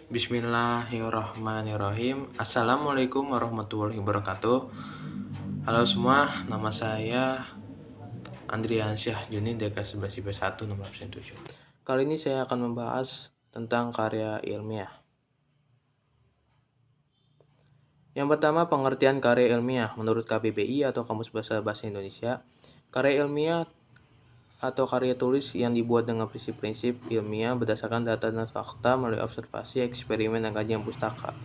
Bismillahirrahmanirrahim. Assalamualaikum warahmatullahi wabarakatuh. Halo semua, nama saya Andriansyah Juni dari kelas 11 IPS 1 nomor absen 7. Kali ini saya akan membahas tentang karya ilmiah. Yang pertama, pengertian karya ilmiah. Menurut KBBI atau Kamus Besar Bahasa Indonesia, karya ilmiah atau karya tulis yang dibuat dengan prinsip-prinsip ilmiah berdasarkan data dan fakta melalui observasi, eksperimen, dan kajian pustaka.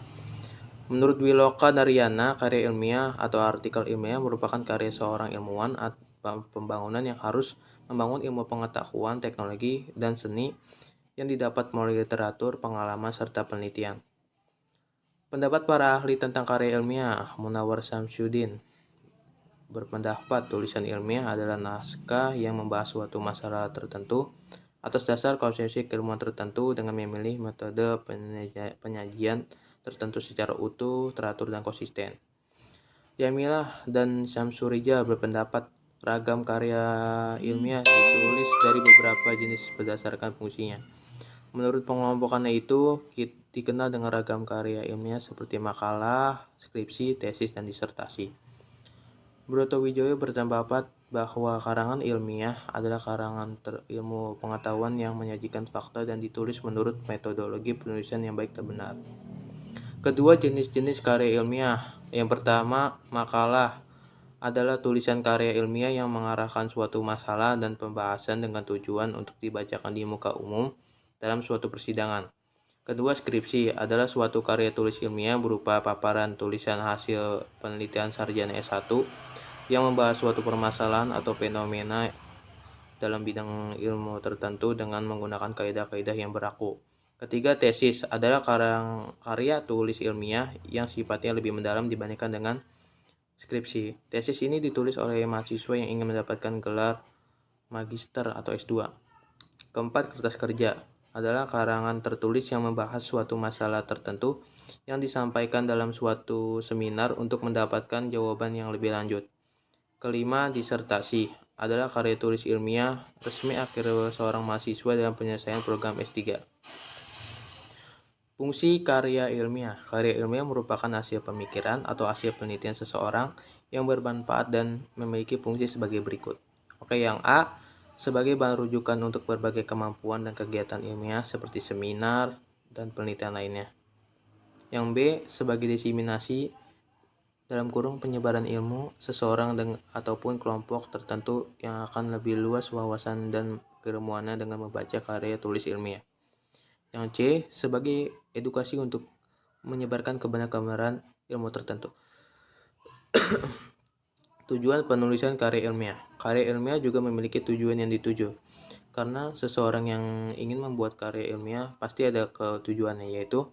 Menurut Wiloka Daryana, karya ilmiah atau artikel ilmiah merupakan karya seorang ilmuwan atau pembangunan yang harus membangun ilmu pengetahuan, teknologi, dan seni yang didapat melalui literatur, pengalaman, serta penelitian. Pendapat para ahli tentang karya ilmiah, Munawar Samsudin berpendapat tulisan ilmiah adalah naskah yang membahas suatu masalah tertentu atas dasar konsepsi keilmuan tertentu dengan memilih metode penyajian tertentu secara utuh, teratur, dan konsisten. Yamilah dan Syamsurija berpendapat ragam karya ilmiah ditulis dari beberapa jenis berdasarkan fungsinya. Menurut pengelompokannya itu dikenal dengan ragam karya ilmiah seperti makalah, skripsi, tesis, dan disertasi. Broto Wijoyo berpendapat bahwa karangan ilmiah adalah karangan ilmu pengetahuan yang menyajikan fakta dan ditulis menurut metodologi penulisan yang baik dan benar. Kedua jenis-jenis karya ilmiah. Yang pertama, makalah adalah tulisan karya ilmiah yang mengarahkan suatu masalah dan pembahasan dengan tujuan untuk dibacakan di muka umum dalam suatu persidangan. Kedua, skripsi adalah suatu karya tulis ilmiah berupa paparan tulisan hasil penelitian sarjana S1 yang membahas suatu permasalahan atau fenomena dalam bidang ilmu tertentu dengan menggunakan kaidah-kaidah yang berlaku. Ketiga, tesis adalah karya tulis ilmiah yang sifatnya lebih mendalam dibandingkan dengan skripsi. Tesis ini ditulis oleh mahasiswa yang ingin mendapatkan gelar magister atau S2. Keempat, kertas kerja adalah karangan tertulis yang membahas suatu masalah tertentu yang disampaikan dalam suatu seminar untuk mendapatkan jawaban yang lebih lanjut. Kelima, disertasi adalah karya tulis ilmiah resmi akhir seorang mahasiswa dalam penyelesaian program S3. Fungsi karya ilmiah. Karya ilmiah merupakan hasil pemikiran atau hasil penelitian seseorang yang bermanfaat dan memiliki fungsi sebagai berikut. Oke, yang A, sebagai bahan rujukan untuk berbagai kemampuan dan kegiatan ilmiah seperti seminar dan penelitian lainnya. Yang B, sebagai diseminasi dalam kurung penyebaran ilmu seseorang ataupun kelompok tertentu yang akan lebih luas wawasan dan keilmuannya dengan membaca karya tulis ilmiah. Yang C, sebagai edukasi untuk menyebarkan kebenaran ilmu tertentu. Tujuan penulisan karya ilmiah. Karya ilmiah juga memiliki tujuan yang dituju. Karena seseorang yang ingin membuat karya ilmiah pasti ada ketujuannya, yaitu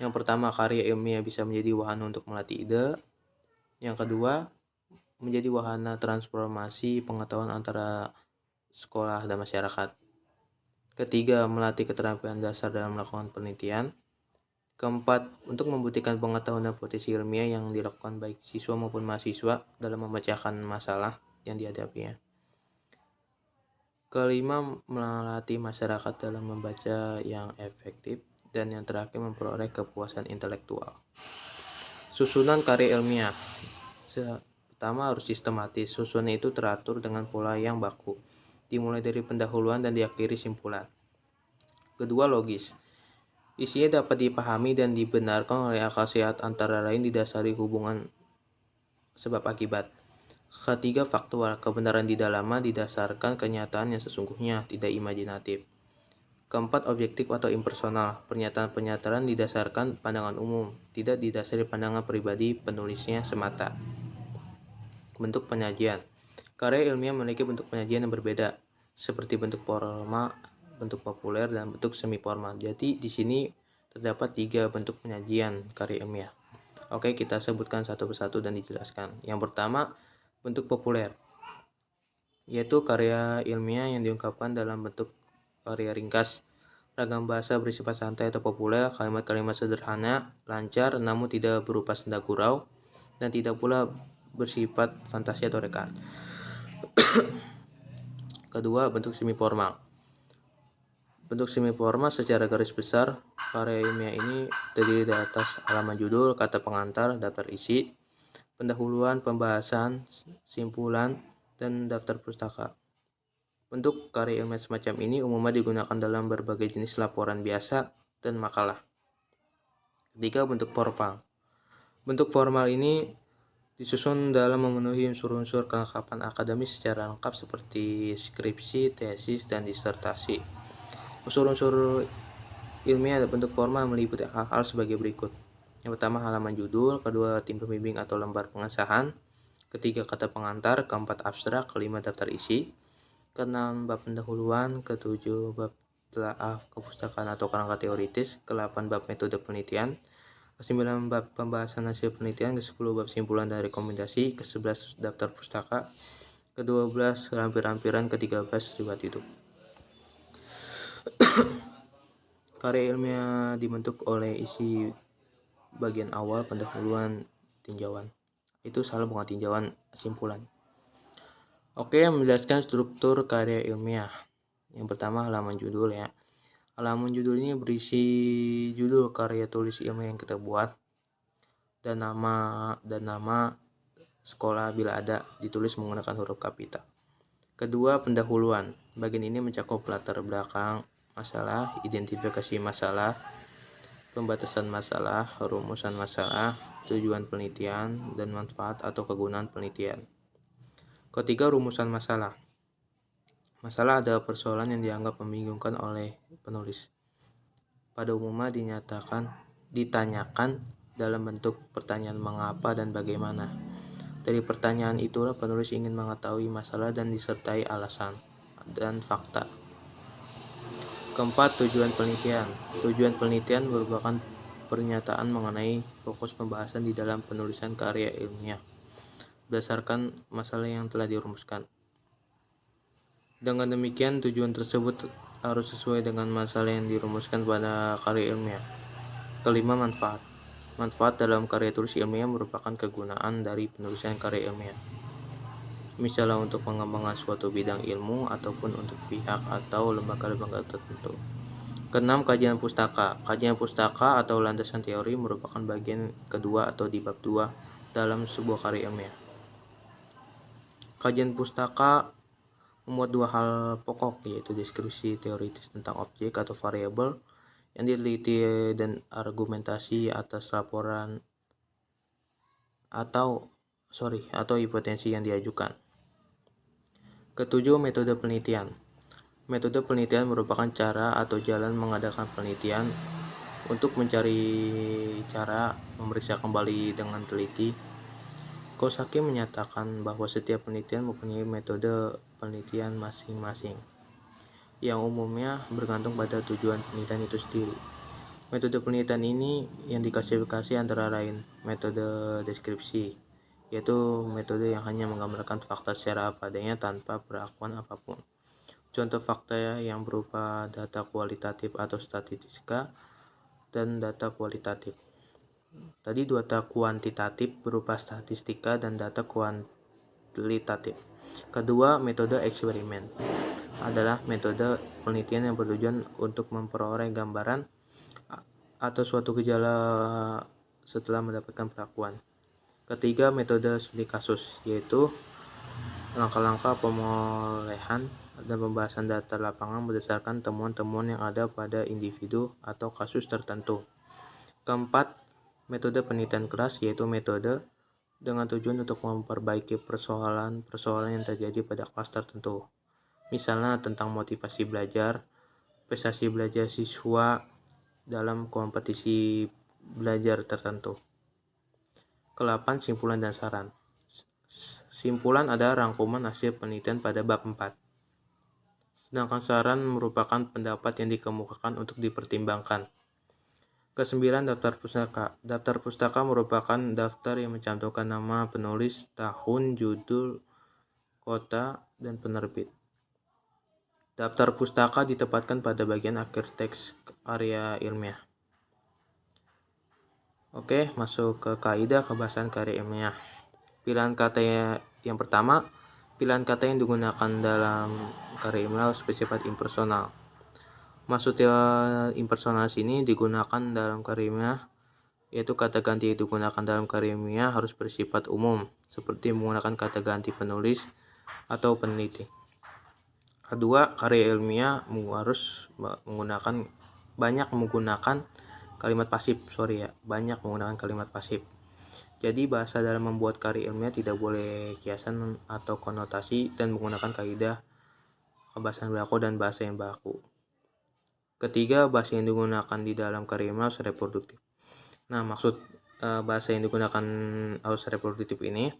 yang pertama, karya ilmiah bisa menjadi wahana untuk melatih ide. Yang kedua, menjadi wahana transformasi pengetahuan antara sekolah dan masyarakat. Ketiga, melatih keterampilan dasar dalam melakukan penelitian. Keempat, untuk membuktikan pengetahuan dan potensi ilmiah yang dilakukan baik siswa maupun mahasiswa dalam membacakan masalah yang dihadapinya. Kelima, melatih masyarakat dalam membaca yang efektif. Dan yang terakhir, memperoleh kepuasan intelektual. Susunan karya ilmiah. Pertama, harus sistematis. Susunannya itu teratur dengan pola yang baku, dimulai dari pendahuluan dan diakhiri simpulan. Kedua, logis. Isinya dapat dipahami dan dibenarkan oleh akal sehat, antara lain didasari hubungan sebab akibat. Ketiga, faktual. Kebenaran di dalamnya didasarkan kenyataan yang sesungguhnya, tidak imajinatif. Keempat, objektif atau impersonal. Pernyataan-pernyataan didasarkan pandangan umum, tidak didasari pandangan pribadi penulisnya semata. Bentuk penyajian. Karya ilmiah memiliki bentuk penyajian yang berbeda, seperti bentuk formal, bentuk populer, dan bentuk semi formal. Jadi di sini terdapat 3 bentuk penyajian karya ilmiah. Oke, kita sebutkan satu persatu dan dijelaskan. Yang pertama, bentuk populer, yaitu karya ilmiah yang diungkapkan dalam bentuk karya ringkas, ragam bahasa bersifat santai atau populer, kalimat-kalimat sederhana, lancar, namun tidak berupa senda gurau, dan tidak pula bersifat fantasi atau rekaan. Kedua, bentuk semi formal. Bentuk semiformal secara garis besar, karya ilmiah ini terdiri dari atas halaman judul, kata pengantar, daftar isi, pendahuluan, pembahasan, simpulan, dan daftar pustaka. Bentuk karya ilmiah semacam ini umumnya digunakan dalam berbagai jenis laporan biasa dan makalah. Ketiga, bentuk formal. Bentuk formal ini disusun dalam memenuhi unsur-unsur kelengkapan akademis secara lengkap seperti skripsi, tesis, dan disertasi. Unsur-unsur ilmiah dan bentuk formal meliputi hal-hal sebagai berikut. Yang pertama, halaman judul, kedua, tim pembimbing atau lembar pengesahan, ketiga, kata pengantar, keempat, abstrak, kelima, daftar isi, keenam, bab pendahuluan, ketujuh, bab telaah kepustakaan atau kerangka teoritis, ke-8, bab metode penelitian, ke-9, bab pembahasan hasil penelitian, ke-10, bab simpulan dan rekomendasi, ke-11, daftar pustaka, ke-12, lampiran-lampiran, ke-13, riwayat hidup. Karya ilmiah dibentuk oleh isi bagian awal, pendahuluan, tinjauan. Itu salah, bukan tinjauan, simpulan. Oke, menjelaskan struktur karya ilmiah. Yang pertama, halaman judul ya. Halaman judul ini berisi judul karya tulis ilmiah yang kita buat dan nama sekolah bila ada, ditulis menggunakan huruf kapital. Kedua, pendahuluan. Bagian ini mencakup latar belakang masalah, identifikasi masalah, pembatasan masalah, rumusan masalah, tujuan penelitian, dan manfaat atau kegunaan penelitian. Ketiga, rumusan masalah. Masalah adalah persoalan yang dianggap membingungkan oleh penulis. Pada umumnya ditanyakan dalam bentuk pertanyaan mengapa dan bagaimana. Dari pertanyaan itulah penulis ingin mengetahui masalah dan disertai alasan dan fakta. Keempat, tujuan penelitian. Tujuan penelitian merupakan pernyataan mengenai fokus pembahasan di dalam penulisan karya ilmiah berdasarkan masalah yang telah dirumuskan. Dengan demikian, tujuan tersebut harus sesuai dengan masalah yang dirumuskan pada karya ilmiah. Kelima, manfaat. Manfaat dalam karya tulis ilmiah merupakan kegunaan dari penulisan karya ilmiah. Misalnya untuk pengembangan suatu bidang ilmu ataupun untuk pihak atau lembaga-lembaga tertentu. Keenam, kajian pustaka. Kajian pustaka atau landasan teori merupakan bagian kedua atau di bab 2 dalam sebuah karya ilmiah. Kajian pustaka memuat dua hal pokok, yaitu deskripsi teoritis tentang objek atau variabel yang diteliti dan argumentasi atas laporan atau hipotesis yang diajukan. Ketujuh, metode penelitian. Metode penelitian merupakan cara atau jalan mengadakan penelitian untuk mencari cara memeriksa kembali dengan teliti. Kawasaki menyatakan bahwa setiap penelitian mempunyai metode penelitian masing-masing, yang umumnya bergantung pada tujuan penelitian itu sendiri. Metode penelitian ini yang diklasifikasi antara lain metode deskripsi, yaitu metode yang hanya menggambarkan fakta secara apa adanya tanpa perakuan apapun. Contoh fakta yang berupa data kualitatif atau statistika dan data kualitatif. Tadi data kuantitatif berupa statistika dan data kualitatif. Kedua, metode eksperimen adalah metode penelitian yang bertujuan untuk memperoleh gambaran atau suatu gejala setelah mendapatkan pengakuan. Ketiga, metode studi kasus, yaitu langkah-langkah pemolehan dan pembahasan data lapangan berdasarkan temuan-temuan yang ada pada individu atau kasus tertentu. Keempat, metode penelitian kelas, yaitu metode dengan tujuan untuk memperbaiki persoalan yang terjadi pada kelas tertentu. Misalnya tentang motivasi belajar, prestasi belajar siswa dalam kompetisi belajar tertentu. Ke-8, simpulan dan saran. Simpulan adalah rangkuman hasil penelitian pada bab 4. Sedangkan saran merupakan pendapat yang dikemukakan untuk dipertimbangkan. Ke-9, daftar pustaka. Daftar pustaka merupakan daftar yang mencantumkan nama penulis, tahun, judul, kota, dan penerbit. Daftar pustaka ditempatkan pada bagian akhir teks karya ilmiah. Oke, masuk ke kaidah kebahasan karya ilmiah. Pilihan kata yang pertama, pilihan kata yang digunakan dalam karya ilmiah harus bersifat impersonal. Maksudnya impersonasi ini digunakan dalam karya ilmiah, yaitu kata ganti yang digunakan dalam karya ilmiah harus bersifat umum, seperti menggunakan kata ganti penulis atau peneliti. Kedua, karya ilmiah harus banyak menggunakan kalimat pasif. Banyak menggunakan kalimat pasif. Jadi bahasa dalam membuat karya ilmiah tidak boleh kiasan atau konotasi dan menggunakan kaidah kebahasaan baku dan bahasa yang baku. Ketiga, bahasa yang digunakan di dalam karya ilmiah harus reproduktif. Nah, maksud bahasa yang digunakan harus reproduktif ini,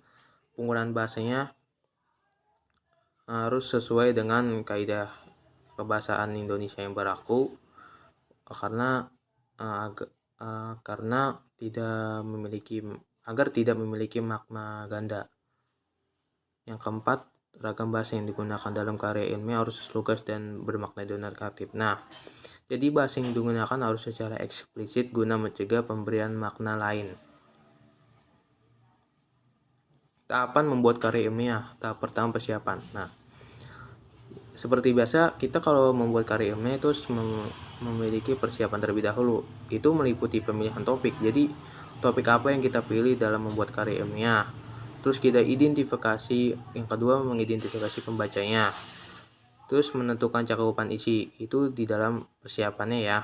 penggunaan bahasanya harus sesuai dengan kaidah kebahasaan Indonesia yang berlaku, karena agar tidak memiliki makna ganda. Yang keempat, ragam bahasa yang digunakan dalam karya ilmiah harus lugas dan bermakna denotatif. Nah, jadi bahasa yang digunakan harus secara eksplisit guna mencegah pemberian makna lain. Tahapan membuat karya ilmiah. Tahap pertama, persiapan. Nah, seperti biasa, kita kalau membuat karya ilmiah itu memiliki persiapan terlebih dahulu. Itu meliputi pemilihan topik. Jadi, topik apa yang kita pilih dalam membuat karya ilmiah. Terus kita identifikasi, yang kedua mengidentifikasi pembacanya. Terus menentukan cakupan isi, itu di dalam persiapannya ya.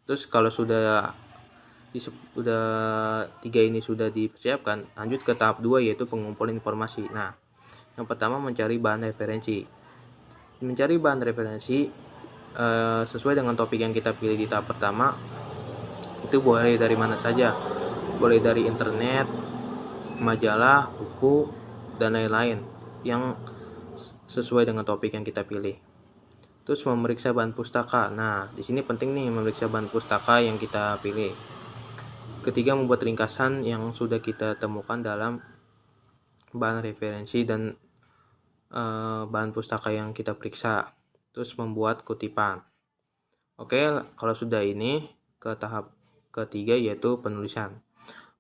Terus kalau sudah tiga ini sudah dipersiapkan, lanjut ke tahap 2 yaitu pengumpulan informasi. Nah, yang pertama mencari bahan referensi. Mencari bahan referensi sesuai dengan topik yang kita pilih di tahap pertama, itu boleh dari mana saja. Boleh dari internet, majalah, buku, dan lain-lain yang sesuai dengan topik yang kita pilih. Terus memeriksa bahan pustaka. Nah, di sini penting nih memeriksa bahan pustaka yang kita pilih. Ketiga, membuat ringkasan yang sudah kita temukan dalam bahan referensi dan bahan pustaka yang kita periksa. Terus membuat kutipan. Oke, kalau sudah ini ke tahap ketiga yaitu penulisan.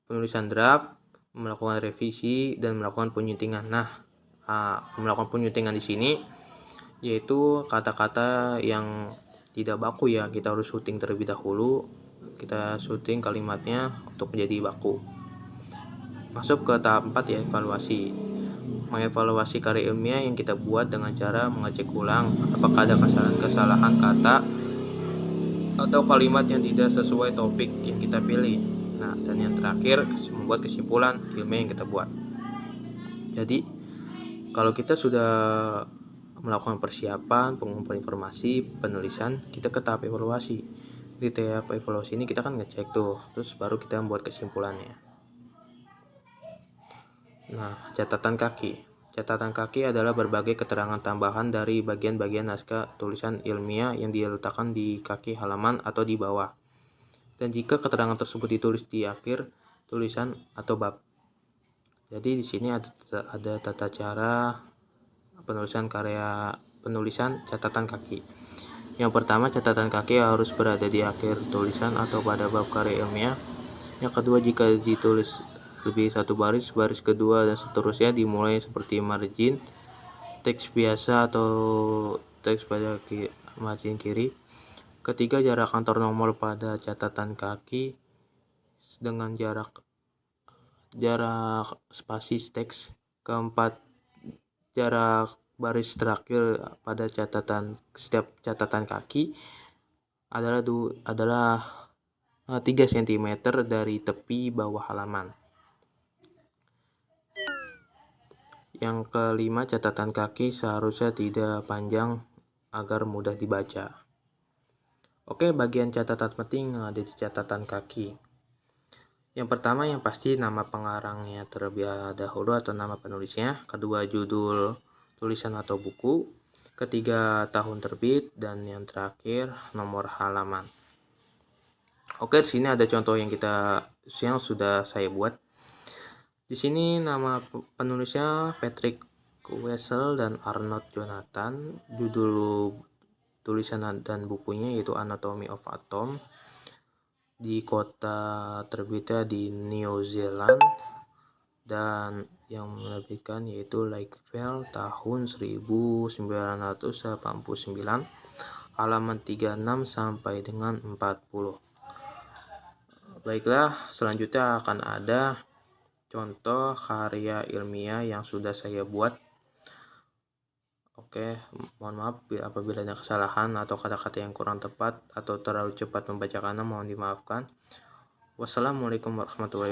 Penulisan draft, melakukan revisi dan melakukan penyuntingan. Nah, melakukan penyuntingan di sini yaitu kata-kata yang tidak baku ya, kita harus syuting terlebih dahulu. Kita syuting kalimatnya untuk menjadi baku. Masuk ke tahap 4 ya, evaluasi. Mengevaluasi karya ilmiah yang kita buat dengan cara mengecek ulang apakah ada kesalahan kata atau kalimat yang tidak sesuai topik yang kita pilih. Nah, dan yang terakhir membuat kesimpulan ilmiah yang kita buat. Jadi, kalau kita sudah melakukan persiapan, pengumpulan informasi, penulisan, kita ke tahap evaluasi. Di tahap evaluasi ini kita kan ngecek tuh, terus baru kita membuat kesimpulannya. Nah, catatan kaki. Catatan kaki adalah berbagai keterangan tambahan dari bagian-bagian naskah tulisan ilmiah yang diletakkan di kaki halaman atau di bawah. Dan jika keterangan tersebut ditulis di akhir tulisan atau bab. Jadi di sini ada tata cara penulisan catatan kaki. Yang pertama, catatan kaki harus berada di akhir tulisan atau pada bab karya ilmiah. Yang kedua, jika ditulis lebih satu baris kedua dan seterusnya dimulai seperti margin teks biasa atau teks pada margin kiri. Ketiga, jarak antar nomor pada catatan kaki dengan jarak spasi teks. Keempat, jarak baris terakhir pada setiap catatan kaki adalah 3 cm dari tepi bawah halaman. Yang kelima, catatan kaki seharusnya tidak panjang agar mudah dibaca. Oke, bagian catatan penting ada di catatan kaki. Yang pertama yang pasti nama pengarangnya terlebih dahulu atau nama penulisnya. Kedua, judul tulisan atau buku. Ketiga, tahun terbit. Dan yang terakhir, nomor halaman. Oke, di sini ada contoh yang sudah saya buat. Di sini nama penulisnya Patrick Wessel dan Arnold Jonathan. Judul tulisan dan bukunya yaitu Anatomy of Atom. Di kota terbitnya di New Zealand. Dan yang menerbitkan yaitu Lakeville tahun 1989. halaman 36 sampai dengan 40. Baiklah, selanjutnya akan ada contoh karya ilmiah yang sudah saya buat. Oke, mohon maaf apabila ada kesalahan atau kata-kata yang kurang tepat atau terlalu cepat membacakannya, mohon dimaafkan. Wassalamualaikum warahmatullahi wabarakatuh.